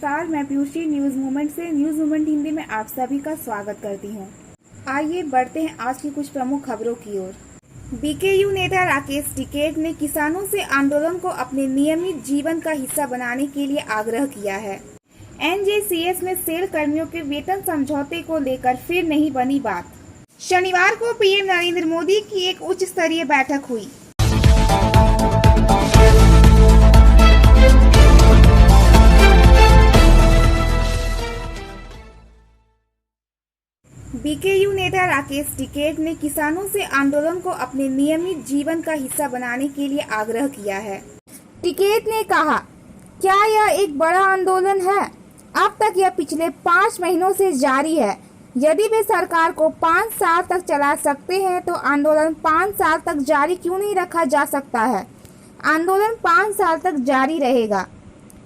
नमस्कार, मैं Piyushji news movement से न्यूज मूवमेंट हिंदी में आप सभी का स्वागत करती हूं। आइए बढ़ते हैं आज की कुछ प्रमुख खबरों की ओर। बीकेयू नेता राकेश टिकैत ने किसानों से आंदोलन को अपने नियमित जीवन का हिस्सा बनाने के लिए आग्रह किया है। एनजेसीएस में सेल कर्मियों के वेतन समझौते को लेकर फिर नहीं बनी बात। शनिवार को पीएम नरेंद्र मोदी की एक उच्च स्तरीय बैठक हुई। बीकेयू नेता राकेश टिकैत ने किसानों से आंदोलन को अपने नियमित जीवन का हिस्सा बनाने के लिए आग्रह किया है। टिकैत ने कहा, क्या यह एक बड़ा आंदोलन है? अब तक यह पिछले 5 महीनों से जारी है। यदि वे सरकार को 5 साल तक चला सकते हैं तो आंदोलन 5 साल तक जारी क्यों नहीं रखा जा सकता है? आंदोलन 5 साल तक जारी रहेगा।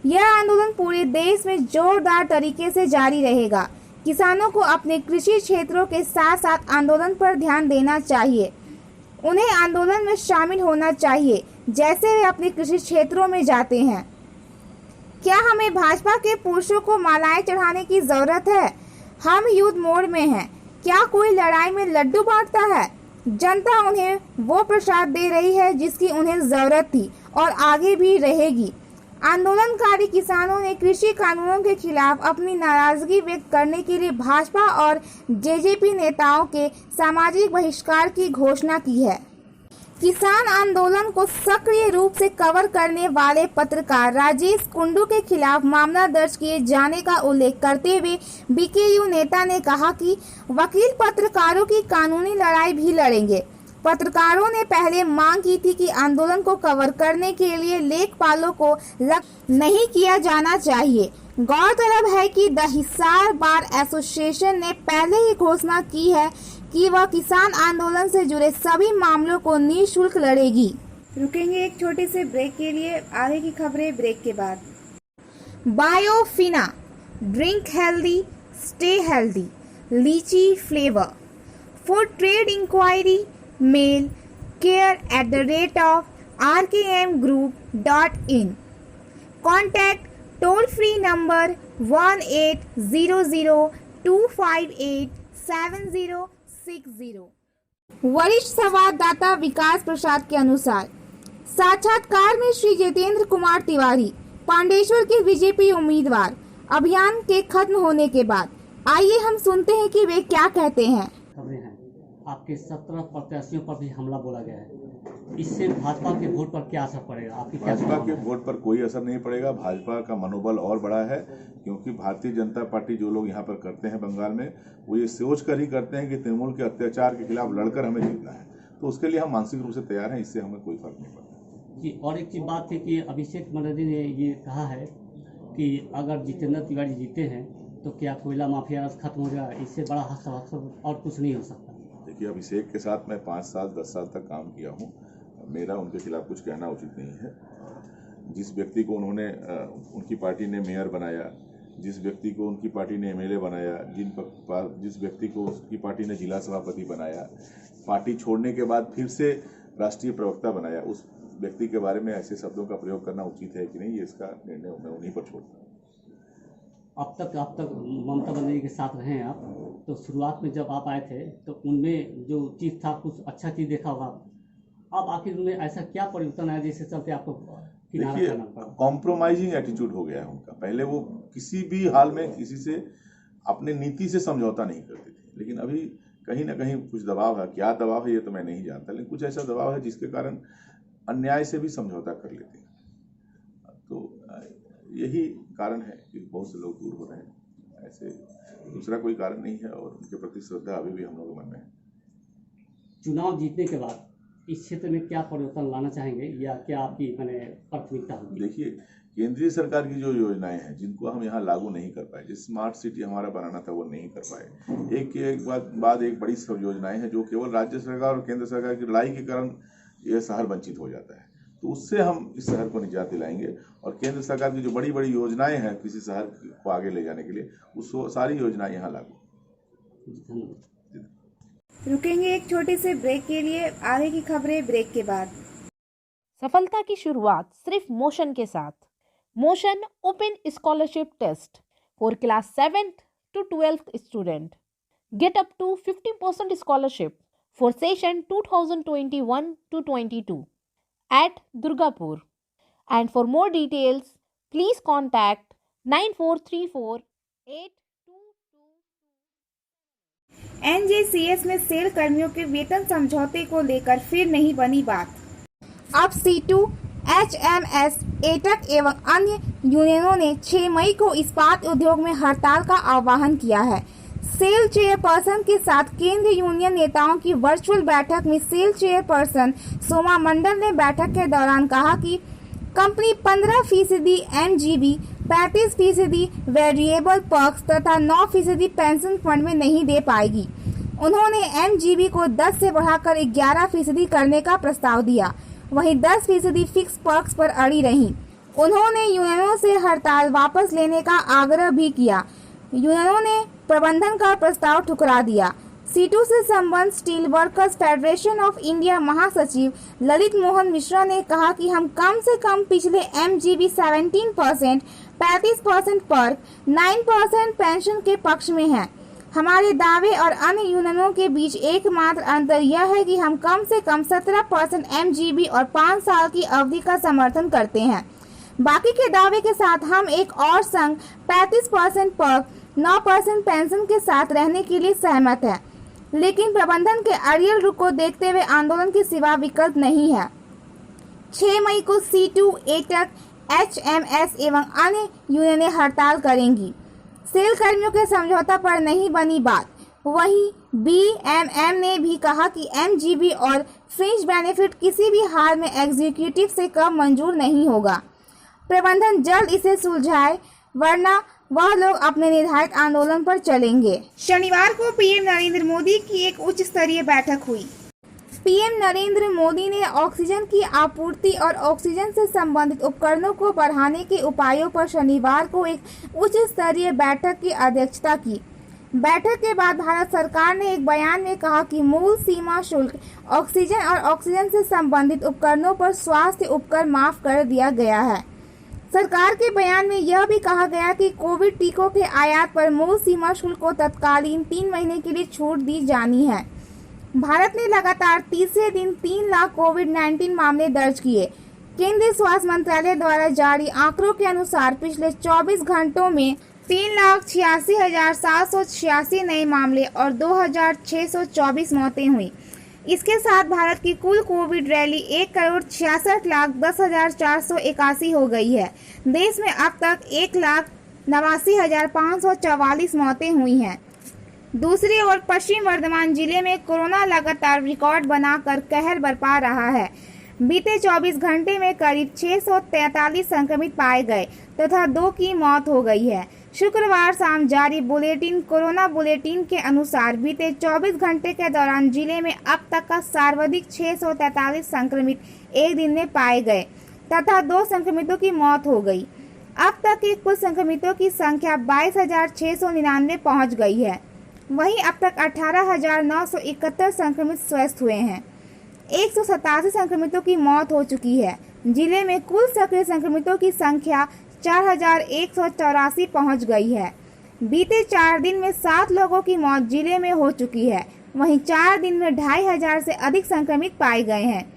यह आंदोलन पूरे देश में जोरदार तरीके से जारी रहेगा। किसानों को अपने कृषि क्षेत्रों के साथ साथ आंदोलन पर ध्यान देना चाहिए। उन्हें आंदोलन में शामिल होना चाहिए जैसे वे अपने कृषि क्षेत्रों में जाते हैं। क्या हमें भाजपा के पुरुषों को मालाएं चढ़ाने की जरूरत है? हम युद्ध मोड में हैं। क्या कोई लड़ाई में लड्डू बांटता है? जनता उन्हें वो प्रसाद दे रही है जिसकी उन्हें जरूरत थी और आगे भी रहेगी। आंदोलनकारी किसानों ने कृषि कानूनों के खिलाफ अपनी नाराजगी व्यक्त करने के लिए भाजपा और जेजेपी नेताओं के सामाजिक बहिष्कार की घोषणा की है। किसान आंदोलन को सक्रिय रूप से कवर करने वाले पत्रकार राजेश कुंडू के खिलाफ मामला दर्ज किए जाने का उल्लेख करते हुए बीकेयू नेता ने कहा कि वकील पत्रकारों की कानूनी लड़ाई भी लड़ेंगे। पत्रकारों ने पहले मांग की थी कि आंदोलन को कवर करने के लिए लेखपालों को नहीं किया जाना चाहिए। गौरतलब है कि द हिसार बार एसोसिएशन ने पहले ही घोषणा की है कि वह किसान आंदोलन से जुड़े सभी मामलों को निःशुल्क लड़ेगी। रुकेंगे एक छोटे से ब्रेक के लिए, आगे की खबरें ब्रेक के बाद। Biofina, drink healthy, stay healthy, lychee flavour. For trade inquiry mail care@rkmgroup.in। Contact toll free number 1800-258-7060। वरिष्ठ संवाददाता विकास प्रसाद के अनुसार साक्षात्कार में श्री जितेंद्र कुमार तिवारी, पांडेश्वर के बीजेपी उम्मीदवार, अभियान के खत्म होने के बाद। आइए हम सुनते हैं कि वे क्या कहते हैं। आपके 17 प्रत्याशियों पर भी हमला बोला गया है, इससे भाजपा के वोट पर क्या असर पड़ेगा? आपकी भाजपा के वोट पर कोई असर नहीं पड़ेगा। भाजपा का मनोबल और बड़ा है, क्योंकि भारतीय जनता पार्टी जो लोग यहाँ पर करते हैं बंगाल में, वो ये सोच कर ही करते हैं कि तृणमूल के अत्याचार के खिलाफ लड़कर हमें जीतना है। तो उसके लिए हम मानसिक रूप से तैयार हैं, इससे हमें कोई फर्क नहीं पड़ता जी। और एक चीज बात थी कि अभिषेक बनर्जी ने ये कहा है कि अगर जितेंद्र तिवारी जीते हैं तो क्या कोयला माफिया खत्म हो जाएगा, इससे बड़ा हादसा और कुछ नहीं हो सकता। देखिए, अभिषेक के साथ मैं 5 साल 10 साल तक काम किया हूँ, मेरा उनके खिलाफ कुछ कहना उचित नहीं है। जिस व्यक्ति को उन्होंने उनकी पार्टी ने मेयर बनाया, जिस व्यक्ति को उनकी पार्टी ने एमएलए बनाया, जिस व्यक्ति को उसकी पार्टी ने जिला सभापति बनाया, पार्टी छोड़ने के बाद फिर से राष्ट्रीय प्रवक्ता बनाया, उस व्यक्ति के बारे में ऐसे शब्दों का प्रयोग करना उचित है कि नहीं, ये इसका निर्णय मैं उन्हीं पर छोड़ता हूँ। अब तक ममता बनर्जी के साथ रहे हैं आप, तो शुरुआत में जब आप आए थे तो उनमें जो चीज़ था कुछ अच्छा चीज़ देखा होगा। अब आखिर उनमें ऐसा क्या परिवर्तन आया जिससे चलते आपको किनारा करना पड़ा? कॉम्प्रोमाइजिंग एटीट्यूड हो गया है उनका। पहले वो किसी भी हाल में किसी से अपने नीति से समझौता नहीं करते थे, लेकिन अभी कहीं ना कहीं कुछ दबाव है। क्या दबाव है ये तो मैं नहीं जानता, लेकिन कुछ ऐसा दबाव है जिसके कारण अन्याय से भी समझौता कर लेते हैं। तो यही कारण है कि बहुत से लोग दूर हो रहे हैं, ऐसे दूसरा कोई कारण नहीं है। और उनके प्रति श्रद्धा अभी भी हम लोगों के मन में है। चुनाव जीतने के बाद इस क्षेत्र में क्या परिवर्तन लाना चाहेंगे या क्या आपकी प्राथमिकता होगी? देखिए, केंद्रीय सरकार की जो योजनाएं हैं जिनको हम यहाँ लागू नहीं कर पाए, जिस स्मार्ट सिटी हमारा बनाना था वो नहीं कर पाए, एक के बाद एक बड़ी सब योजनाएं हैं जो केवल राज्य सरकार और केंद्र सरकार की लड़ाई के कारण यह शहर वंचित हो जाता है। तो उससे हम इस शहर को निजात दिलाएंगे और केंद्र सरकार की जो बड़ी बड़ी योजनाएं हैं किसी शहर को आगे ले जाने के लिए, उस सारी योजनाएं यहाँ लागू। रुकेंगे एक छोटे से ब्रेक के लिए, आगे की खबरें ब्रेक के बाद। सफलता की शुरुआत सिर्फ मोशन के साथ। Motion Open Scholarship Test for class 7th to 12th student. Get up to 50% scholarship for session 2021 to 22 at Durgapur. And for more details, please contact 9434 822. NJCS में सेल कर्मियों के वेतन समझौते को लेकर फिर नहीं बनी बात। अब सीटू, एचएमएस, एटक एवं अन्य यूनियनों ने 6 मई को इस्पात उद्योग में हड़ताल का आह्वान किया है। सेल चेयरपर्सन के साथ केंद्रीय यूनियन नेताओं की वर्चुअल बैठक में सेल चेयरपर्सन सोमा मंडल ने बैठक के दौरान कहा कि कंपनी 15% एमजीबी, 35% वेरिएबल पर्क्स तथा 9% पेंशन फंड में नहीं दे पाएगी। उन्होंने एमजीबी को 10 से बढ़ाकर 11% करने का प्रस्ताव दिया, वहीं 10% फिक्स पर्क्स पर अड़ी रही। उन्होंने यूनियनों से हड़ताल वापस लेने का आग्रह भी किया। यूनियनों ने प्रबंधन का प्रस्ताव ठुकरा दिया। सीटू से संबंध steel workers federation of India महासचिव ललित मोहन मिश्रा ने कहा कि हम कम से कम पिछले एमजीबी 17%, 35% पर्क, 9% पेंशन के पक्ष में हैं। हमारे दावे और अन्य यूनियनों के बीच एकमात्र अंतर यह है कि हम कम से कम 17% एमजीबी और 5 साल की अवधि का समर्थन करते हैं। बाकी के दावे के साथ हम एक और संघ 35% पर्क, 9% पेंशन के साथ रहने के लिए सहमत है, लेकिन प्रबंधन के अड़ियल रुख को देखते हुए आंदोलन के सिवा विकल्प नहीं है। 6 मई को सीटू, एटक, एचएमएस एवं अन्य यूनियनें हड़ताल करेंगी। सेल कर्मियों के समझौता पर नहीं बनी बात। वहीं बीएमएम ने भी कहा कि एमजीबी और फ्रिंज बेनिफिट किसी भी हाल में एग्जीक्यूटिव से कम मंजूर नहीं होगा। प्रबंधन जल्द इसे सुलझाए, वरना वह लोग अपने निर्धारित आंदोलन पर चलेंगे। शनिवार को पीएम नरेंद्र मोदी की एक उच्च स्तरीय बैठक हुई। पीएम नरेंद्र मोदी ने ऑक्सीजन की आपूर्ति और ऑक्सीजन से संबंधित उपकरणों को बढ़ाने के उपायों पर शनिवार को एक उच्च स्तरीय बैठक की अध्यक्षता की। बैठक के बाद भारत सरकार ने एक बयान में कहा कि मूल सीमा शुल्क, ऑक्सीजन और ऑक्सीजन से संबंधित उपकरणों पर स्वास्थ्य उपकर माफ कर दिया गया है। सरकार के बयान में यह भी कहा गया कि कोविड टीकों के आयात पर मूल सीमा शुल्क को तत्कालीन 3 महीने के लिए छूट दी जानी है। भारत ने लगातार तीसरे दिन 3 लाख कोविड-19 मामले दर्ज किए। केंद्रीय स्वास्थ्य मंत्रालय द्वारा जारी आंकड़ों के अनुसार पिछले 24 घंटों में 3,86,786 नए मामले और 2,624 मौतें हुई। इसके साथ भारत की कुल कोविड रैली 1,66,10,481 हो गई है। देश में अब तक 1,89,544 मौतें हुई हैं। दूसरी ओर पश्चिम वर्धमान जिले में कोरोना लगातार रिकॉर्ड बनाकर कहर बरपा रहा है। बीते 24 घंटे में करीब 643 संक्रमित पाए गए तथा 2 की मौत हो गई है। शुक्रवार शाम जारी कोरोना बुलेटिन के अनुसार बीते 24 घंटे के दौरान जिले में अब तक का सर्वाधिक 643 संक्रमित एक दिन में पाए गए तथा 2 संक्रमितों की मौत हो गई। अब तक के कुल संक्रमितों की संख्या 22,699 पहुंच गई है। वहीं अब तक 18,971 संक्रमित स्वस्थ हुए हैं। 187 संक्रमितों की मौत हो चुकी है। जिले में कुल सक्रिय संक्रमितों की संख्या 4,184 पहुंच गई है। बीते 4 दिन में 7 लोगों की मौत जिले में हो चुकी है। वहीं 4 दिन में 2,500 से अधिक संक्रमित पाए गए हैं।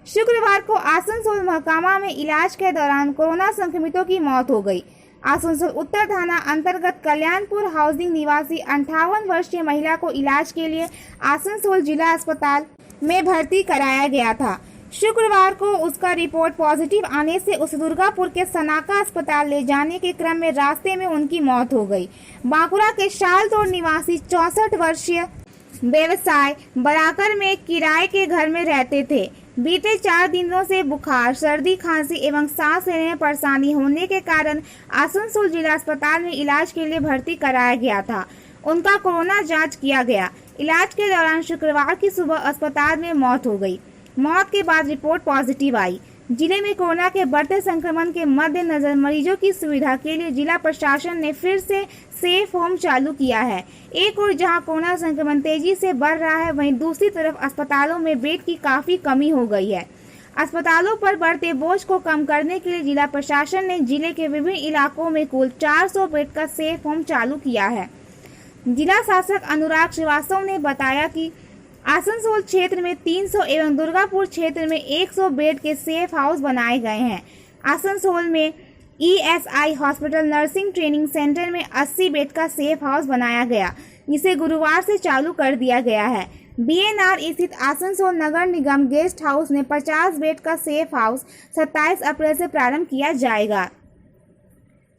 शुक्रवार को आसनसोल महकामा में इलाज के दौरान कोरोना संक्रमितों की मौत हो गई। आसनसोल उत्तर थाना अंतर्गत कल्याणपुर हाउसिंग निवासी 58 वर्षीय महिला को इलाज के लिए आसनसोल जिला अस्पताल में भर्ती कराया गया था। शुक्रवार को उसका रिपोर्ट पॉजिटिव आने से उसे दुर्गापुर के सनाका अस्पताल ले जाने के क्रम में रास्ते में उनकी मौत हो गई। बांकुड़ा के शालतोड़ निवासी 64 वर्षीय व्यवसाय बराकर में किराए के घर में रहते थे। बीते 4 दिनों से बुखार, सर्दी, खांसी एवं सांस लेने में परेशानी होने के कारण आसनसोल जिला अस्पताल में इलाज के लिए भर्ती कराया गया था। उनका कोरोना जांच किया गया। इलाज के दौरान शुक्रवार की सुबह अस्पताल में मौत हो गई। मौत के बाद रिपोर्ट पॉजिटिव आई। जिले में कोरोना के बढ़ते संक्रमण के मद्देनजर मरीजों की सुविधा के लिए जिला प्रशासन ने फिर से सेफ होम चालू किया है। एक ओर जहां कोरोना संक्रमण तेजी से बढ़ रहा है, वहीं दूसरी तरफ अस्पतालों में बेड की काफी कमी हो गई है। अस्पतालों पर बढ़ते बोझ को कम करने के लिए जिला प्रशासन ने जिले के विभिन्न इलाकों में कुल 400 बेड का सेफ होम चालू किया है। जिला शासक अनुराग श्रीवास्तव ने बताया कि आसनसोल क्षेत्र में 300 एवं दुर्गापुर क्षेत्र में 100 बेड के सेफ हाउस बनाए गए हैं। आसनसोल में ESI hospital nursing training centre में 80 बेड का सेफ हाउस बनाया गया, जिसे गुरुवार से चालू कर दिया गया है। BNR स्थित आसनसोल नगर निगम गेस्ट हाउस में 50 बेड का सेफ हाउस 27 अप्रैल से प्रारंभ किया जाएगा।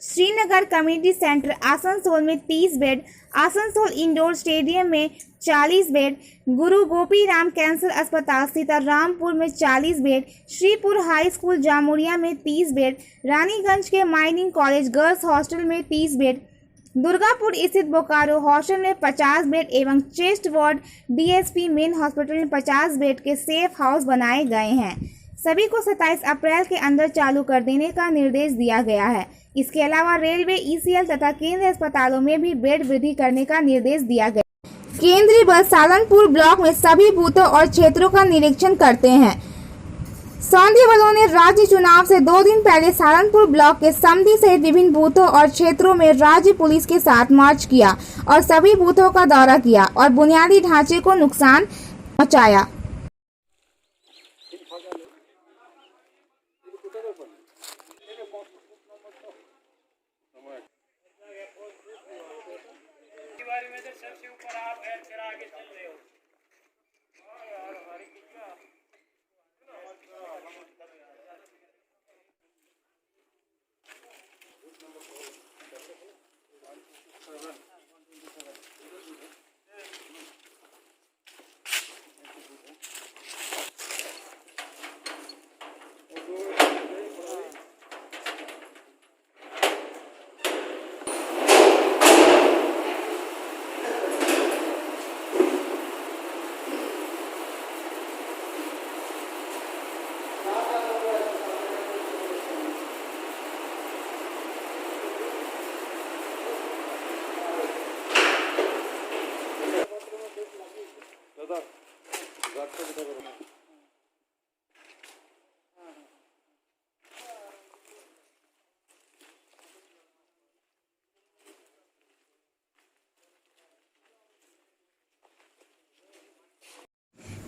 श्रीनगर कम्युनिटी सेंटर आसनसोल में 30 बेड, आसनसोल इंडोर स्टेडियम में 40 बेड, गुरु गोपी राम कैंसर अस्पताल सीतारामपुर में 40 bed, Shripur high school Jamuria में 30 बेड, रानीगंज के माइनिंग कॉलेज गर्ल्स हॉस्टल में 30 बेड, दुर्गापुर स्थित बोकारो हॉस्टल में 50 बेड एवं chest ward DSP main hospital में 50 बेड के सेफ हाउस बनाए गए हैं। सभी को 27 अप्रैल के अंदर चालू कर देने का निर्देश दिया गया है। इसके अलावा रेलवे, ECL तथा केंद्रीय अस्पतालों में भी बेड वृद्धि करने का निर्देश दिया गया। केंद्रीय बल सालनपुर ब्लॉक में सभी बूथों और क्षेत्रों का निरीक्षण करते हैं। सौंधी बलों ने राज्य चुनाव से 2 दिन पहले सालनपुर ब्लॉक के समधी सहित विभिन्न बूथों और क्षेत्रों में राज्य पुलिस के साथ मार्च किया और सभी बूथों का दौरा किया और बुनियादी ढांचे को नुकसान पहुंचाया। सबसे ऊपर आप फिर आगे चल रहे हो।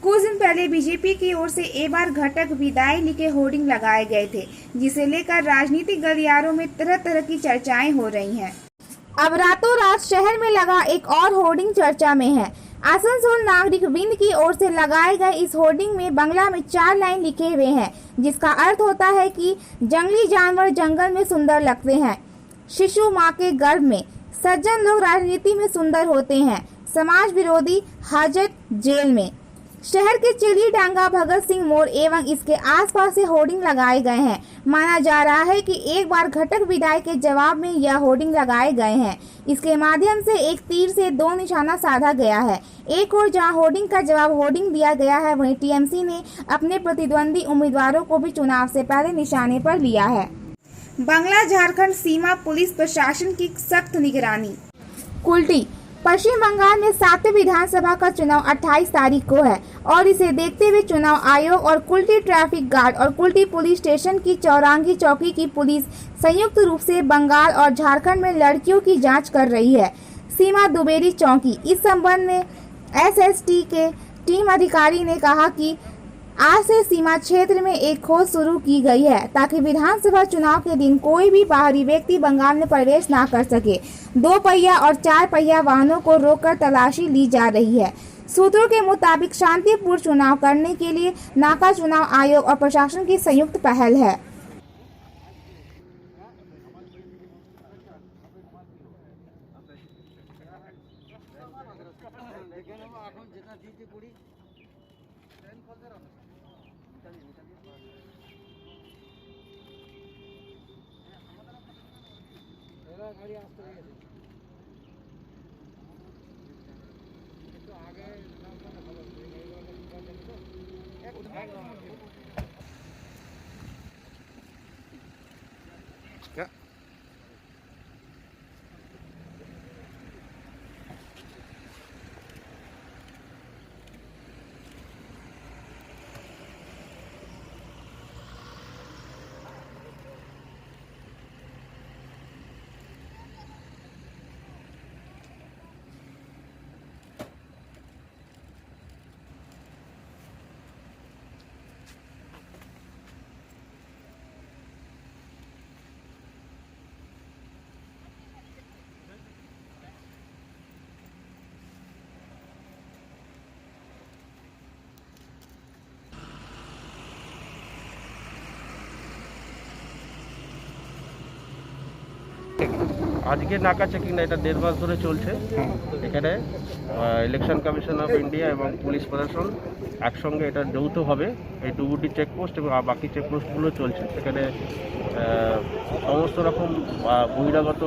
कुछ दिन पहले बीजेपी की ओर से एक बार घटक विदाई लिखे होर्डिंग लगाए गए थे, जिसे लेकर राजनीतिक गलियारों में तरह तरह की चर्चाएं हो रही हैं। अब रातों रात शहर में लगा एक और होर्डिंग चर्चा में है। आसनसोल नागरिक वृंद की ओर से लगाए गए इस होर्डिंग में बांग्ला में 4 लाइन लिखे हुए हैं, जिसका अर्थ होता है कि जंगली जानवर जंगल में सुंदर लगते हैं, शिशु माँ के गर्भ में, सज्जन लोग राजनीति में सुंदर होते हैं, समाज विरोधी हाजत जेल में। शहर के चिड़ी डांगा, भगत सिंह मोड़ एवं इसके आसपास से होर्डिंग लगाए गए हैं। माना जा रहा है कि एक बार घटक विदाई के जवाब में यह होर्डिंग लगाए गए हैं। इसके माध्यम से एक तीर से 2 निशाना साधा गया है। एक और जहां होर्डिंग का जवाब होर्डिंग दिया गया है, वहीं TMC ने अपने प्रतिद्वंदी उम्मीदवारों को भी चुनाव से पहले निशाने पर लिया है। बांग्ला झारखंड सीमा पुलिस प्रशासन की सख्त निगरानी। कुल्टी पश्चिम बंगाल में 7वें विधानसभा का चुनाव 28 तारीख को है और इसे देखते हुए चुनाव आयोग और कुल्टी ट्रैफिक गार्ड और कुल्टी पुलिस स्टेशन की चौरंगी चौकी की पुलिस संयुक्त रूप से बंगाल और झारखंड में लड़कियों की जांच कर रही है। सीमा दुबेरी चौकी इस संबंध में SST के टीम अधिकारी ने कहा कि आज से सीमा क्षेत्र में एक खोज शुरू की गई है ताकि विधानसभा चुनाव के दिन कोई भी बाहरी व्यक्ति बंगाल में प्रवेश न कर सके। 2 पहिया और 4 पहिया वाहनों को रोककर तलाशी ली जा रही है। सूत्रों के मुताबिक शांतिपूर्ण चुनाव करने के लिए नाका चुनाव आयोग और प्रशासन की संयुक्त पहल है। क्या আজকে নাকা চেকিং না, এটা 1.5 মাস ধরে চলছে। এখানে ইলেকশন কমিশন অফ ইন্ডিয়া এবং পুলিশ প্রশাসন একসঙ্গে এটা যৌথভাবে এই ডুবুটি চেকপোস্ট এবং বাকি চেকপোস্টগুলো চলছে। সেখানে সমস্ত রকম বহিরাগত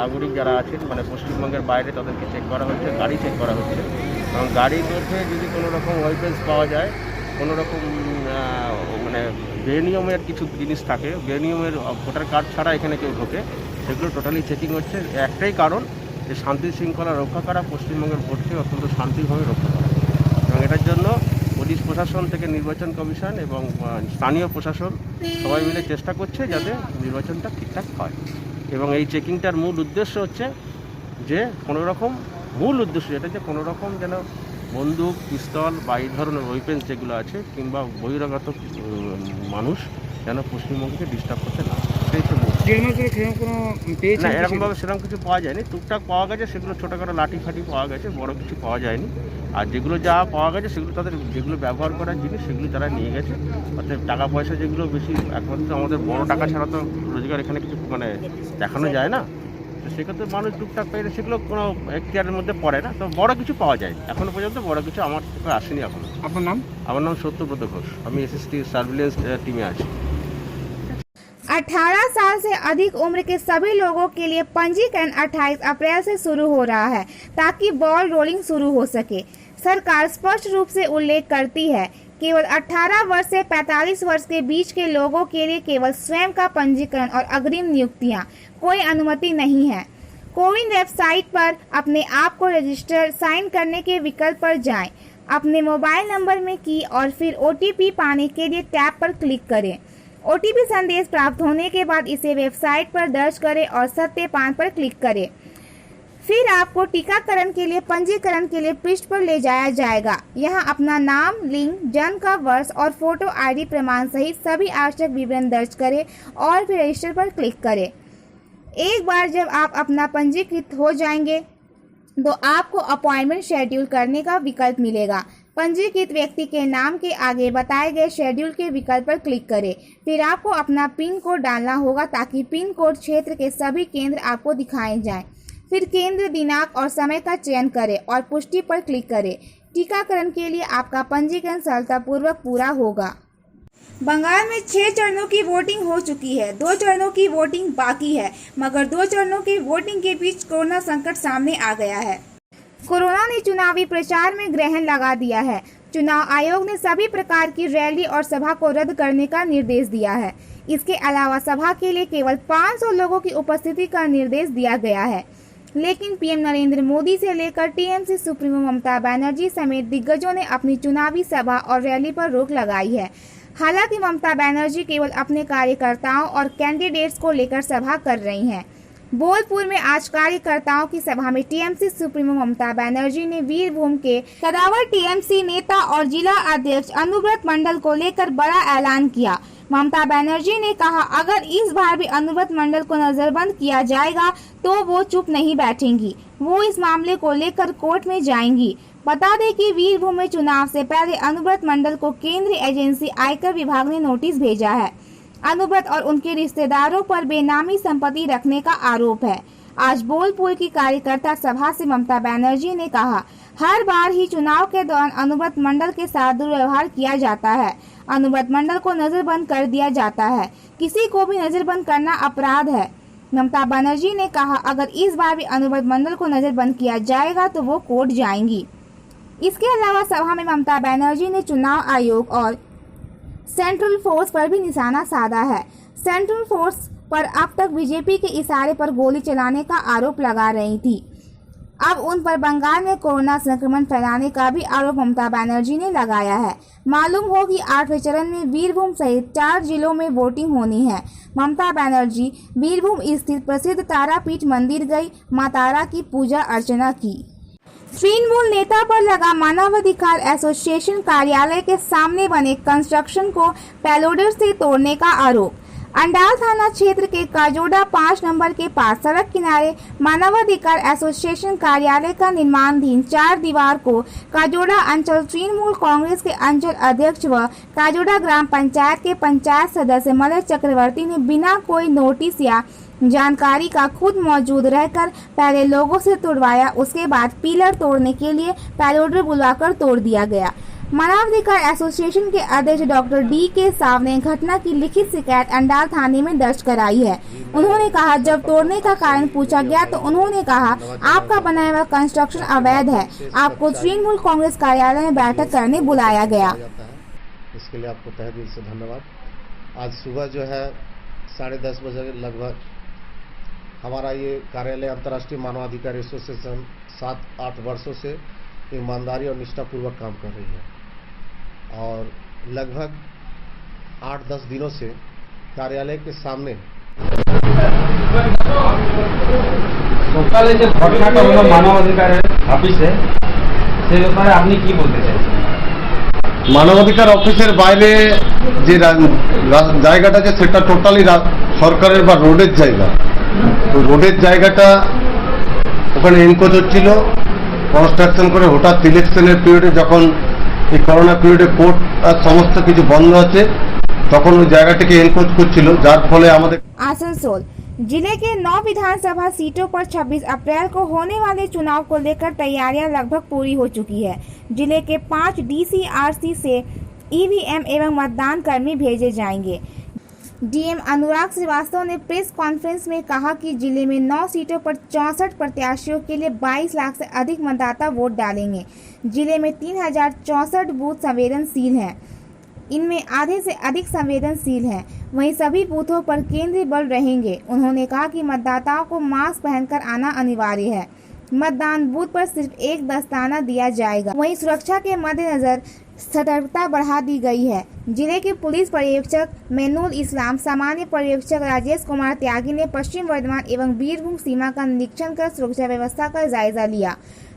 নাগরিক যারা আছেন মানে পশ্চিমবঙ্গের বাইরে তাদেরকে চেক করা হচ্ছে, গাড়ি চেক করা হচ্ছে এবং গাড়ির মধ্যে যদি কোনো রকম ওয়েপেন্স পাওয়া যায়, কোনো রকম মানে বেনিয়মের কিছু জিনিস থাকে, বেনিয়মের ভোটার কার্ড ছাড়া এখানে কেউ ঢোকে, সেগুলো টোটালি চেকিং হচ্ছে। একটাই কারণ যে শান্তি শৃঙ্খলা রক্ষা করা, পশ্চিমবঙ্গের ভোটকে অত্যন্ত শান্তিভাবে রক্ষা করা এবং এটার জন্য পুলিশ প্রশাসন থেকে নির্বাচন কমিশন এবং স্থানীয় প্রশাসন সবাই মিলে চেষ্টা করছে যাতে নির্বাচনটা ঠিকঠাক হয়। এবং এই চেকিংটার মূল উদ্দেশ্য হচ্ছে যে মূল উদ্দেশ্য এটা যে কোনো রকম যেন বন্দুক, পিস্তল বা এই ধরনের ওয়েপেন্স যেগুলো আছে কিংবা বহিরাগত মানুষ যেন পশ্চিমবঙ্গকে ডিস্টার্ব করতে না, সেই তো না। এরকমভাবে সেরকম কিছু পাওয়া যায়নি, টুকটাক পাওয়া গেছে, সেগুলো ছোটোখাটো লাঠি ফাটি পাওয়া গেছে, বড় কিছু পাওয়া যায়নি। আর যেগুলো যা পাওয়া গেছে সেগুলো তাদের যেগুলো ব্যবহার করার জিনিস সেগুলো তারা নিয়ে গেছে। অর্থাৎ টাকা পয়সা যেগুলো বেশি, একমাত্র আমাদের বড় টাকা ছাড়া তো রোজগার এখানে কিছু মানে দেখানো যায় না, তো সেক্ষেত্রে মানুষ টুকটাক পেয়ে সেগুলো কোনো এখতিয়ারের মধ্যে পড়ে না। তো বড় কিছু পাওয়া যায়, এখনো পর্যন্ত বড় কিছু আমার আসেনি এখনো। আপনার নাম? আমার নাম সত্যব্রত ঘোষ, আমি SST সার্ভিলেন্স টিমে আছি। 18 साल से अधिक उम्र के सभी लोगों के लिए पंजीकरण 28 अप्रैल से शुरू हो रहा है ताकि बॉल रोलिंग शुरू हो सके। सरकार स्पष्ट रूप से उल्लेख करती है केवल 18 वर्ष से 45 वर्ष के बीच के लोगों के लिए केवल स्वयं का पंजीकरण और अग्रिम नियुक्तियां, कोई अनुमति नहीं है। कोविन वेबसाइट पर अपने आप को रजिस्टर साइन करने के विकल्प पर जाएं, अपने मोबाइल नंबर में की और फिर OTP पाने के लिए टैब पर क्लिक करें। OTP संदेश प्राप्त होने के बाद इसे वेबसाइट पर दर्ज करें और सत्यापन पर क्लिक करें। फिर आपको टीकाकरण के लिए पंजीकरण के लिए पृष्ठ पर ले जाया जाएगा। यहाँ अपना नाम, लिंग, जन्म का वर्ष और फोटो ID प्रमाण सहित सभी आवश्यक विवरण दर्ज करें और फिर रजिस्टर पर क्लिक करें। एक बार जब आप अपना पंजीकृत हो जाएंगे तो आपको अपॉइंटमेंट शेड्यूल करने का विकल्प मिलेगा। पंजीकृत व्यक्ति के नाम के आगे बताए गए शेड्यूल के विकल्प पर क्लिक करें। फिर आपको अपना पिन कोड डालना होगा ताकि पिन कोड क्षेत्र के सभी केंद्र आपको दिखाए जाएं। फिर केंद्र, दिनांक और समय का चयन करें और पुष्टि पर क्लिक करें। टीकाकरण के लिए आपका पंजीकरण सरलतापूर्वक पूरा होगा। बंगाल में 6 चरणों की वोटिंग हो चुकी है, 2 चरणों की वोटिंग बाकी है, मगर 2 चरणों की वोटिंग के बीच कोरोना संकट सामने आ गया है। कोरोना ने चुनावी प्रचार में ग्रहण लगा दिया है। चुनाव आयोग ने सभी प्रकार की रैली और सभा को रद्द करने का निर्देश दिया है। इसके अलावा सभा के लिए केवल 500 लोगों की उपस्थिति का निर्देश दिया गया है। लेकिन PM नरेंद्र मोदी से लेकर TMC सुप्रीमो ममता बनर्जी समेत दिग्गजों ने अपनी चुनावी सभा और रैली पर रोक लगाई है। हालांकि ममता बनर्जी केवल अपने कार्यकर्ताओं और कैंडिडेट्स को लेकर सभा कर रही हैं। बोलपुर में आज कार्यकर्ताओं की सभा में TMC सुप्रीमो ममता बनर्जी ने वीरभूम के कदावर TMC नेता और जिला अध्यक्ष अनुव्रत मंडल को लेकर बड़ा ऐलान किया। ममता बनर्जी ने कहा, अगर इस बार भी अनुव्रत मंडल को नजरबंद किया जाएगा तो वो चुप नहीं बैठेंगी, वो इस मामले को लेकर कोर्ट में जाएंगी। बता दें कि वीरभूम में चुनाव से पहले अनुव्रत मंडल को केंद्रीय एजेंसी आयकर विभाग ने नोटिस भेजा है। अनुव्रत और उनके रिश्तेदारों पर बेनामी संपत्ति रखने का आरोप है। आज बोलपुर की कार्यकर्ता सभा से ममता बनर्जी ने कहा, हर बार ही चुनाव के दौरान अनुव्रत मंडल के साथ दुर्व्यवहार किया जाता है। अनुव्रत मंडल को नजरबंद कर दिया जाता है। किसी को भी नजरबंद करना अपराध है। ममता बनर्जी ने कहा, अगर इस बार भी अनुव्रत मंडल को नजरबंद किया जाएगा तो वो कोर्ट जाएंगी। इसके अलावा सभा में ममता बनर्जी ने चुनाव आयोग और सेंट्रल फोर्स पर भी निशाना साधा है। सेंट्रल फोर्स पर अब तक बीजेपी के इशारे पर गोली चलाने का आरोप लगा रही थी। अब उन पर बंगाल में कोरोना संक्रमण फैलाने का भी आरोप ममता बनर्जी ने लगाया है। मालूम हो कि 8वें चरण में वीरभूम सहित 4 जिलों में वोटिंग होनी है। ममता बनर्जी वीरभूम स्थित प्रसिद्ध तारापीठ मंदिर गई, मां तारा की पूजा अर्चना की। तृणमूल नेता पर लगा मानवाधिकार एसोसिएशन कार्यालय के सामने बने कंस्ट्रक्शन को पैलोडर से तोड़ने का आरोप। अंडाल थाना क्षेत्र के काजोड़ा 5 नंबर के पास सड़क किनारे मानवाधिकार एसोसिएशन कार्यालय का निर्माणाधीन 4 दीवार को काजोड़ा अंचल तृणमूल कांग्रेस के अंचल अध्यक्ष व काजोड़ा ग्राम पंचायत के पंचायत सदस्य मलय चक्रवर्ती ने बिना कोई नोटिस या जानकारी का खुद मौजूद रहकर पहले लोगों से तोड़वाया, उसके बाद पिलर तोड़ने के लिए पैलोडर बुलाकर तोड़ दिया गया। मानवाधिकार एसोसिएशन के अध्यक्ष डॉक्टर डी के साव ने घटना की लिखित शिकायत अंडाल थाने में दर्ज कराई है। उन्होंने कहा, जब तोड़ने का कारण पूछा गया तो उन्होंने कहा, आपका बनाया हुआ कंस्ट्रक्शन अवैध है, आपको तृणमूल कांग्रेस कार्यालय में बैठक करने बुलाया गया। इसके लिए आपको तहे दिल से धन्यवाद। आज सुबह जो है 10:30 बजे लगभग हमारा ये कार्यालय अंतर्राष्ट्रीय मानवाधिकार एसोसिएशन 7-8 वर्षों से ईमानदारी और निष्ठापूर्वक काम कर रही है और लगभग 8-10 दिनों से कार्यालय के सामने সকালে যে ঘটনাটা হলো মানবাধিকার অফিসে সেই ব্যাপারে আপনি কি বলতে চান? মানবাধিকার অফিসের বাইরে যে জায়গাটা আছে সেটা টোটালি সরকারের বা রোডের জায়গা। রোডের জায়গাটা ওখানে এনকোচ হচ্ছিল কনস্ট্রাকশন করে, হঠাৎ ইলেকশনের পিরিয়ডে যখন এই করোনা পিরিয়ডে কোর্ট আর সমস্ত কিছু বন্ধ আছে তখন ওই জায়গাটাকে এনকোচ করছিল, যার ফলে আমাদের। आसनसोल जिले के 9 विधानसभा सीटों पर 26 अप्रैल को होने वाले चुनाव को लेकर तैयारियां लगभग पूरी हो चुकी है। जिले के 5 DCRC से ईवीएम एवं मतदान कर्मी भेजे जाएंगे। डीएम अनुराग श्रीवास्तव ने प्रेस कॉन्फ्रेंस में कहा कि जिले में 9 सीटों पर 64 प्रत्याशियों के लिए 22 लाख से अधिक मतदाता वोट डालेंगे। जिले में 3064 बूथ संवेदनशील हैं, इनमें आधे से अधिक संवेदनशील हैं। वहीं सभी बूथों पर केंद्रीय बल रहेंगे। उन्होंने कहा कि मतदाताओं को मास्क पहनकर आना अनिवार्य है। मतदान बूथ पर सिर्फ एक दस्ताना दिया जाएगा। वहीं सुरक्षा के मद्देनजर सतर्कता बढ़ा दी गई है। जिले के पुलिस पर्यवेक्षक मेनुल इस्लाम, सामान्य पर्यवेक्षक राजेश कुमार त्यागी ने पश्चिम वर्धमान एवं बीरभूम सीमा का निरीक्षण कर सुरक्षा व्यवस्था का जायजा लिया।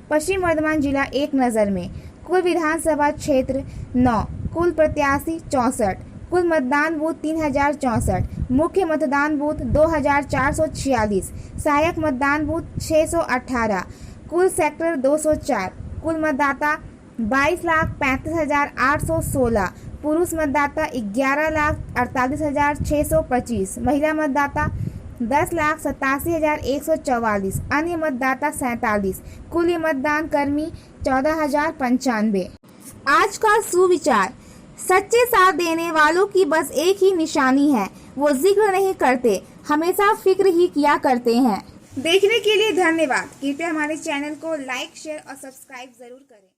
पश्चिम वर्धमान जिला एक नजर में। कुल विधानसभा क्षेत्र 9, कुल प्रत्याशी 64, कुल मतदान बूथ 3064, मुख्य मतदान बूथ 2446, सहायक मतदान बूथ 618, कुल सेक्टर 204, कुल मतदाता 22,35,816, पुरुष मतदाता 11,48,625, महिला मतदाता 10,87,144, अन्य मतदाता 47, कुल मतदान कर्मी 14,095। आज का सुविचार, सच्चे साथ देने वालों की बस एक ही निशानी है, वो जिक्र नहीं करते, हमेशा फिक्र ही किया करते हैं। देखने के लिए धन्यवाद। कृपया हमारे चैनल को लाइक, शेयर और सब्सक्राइब जरूर करें।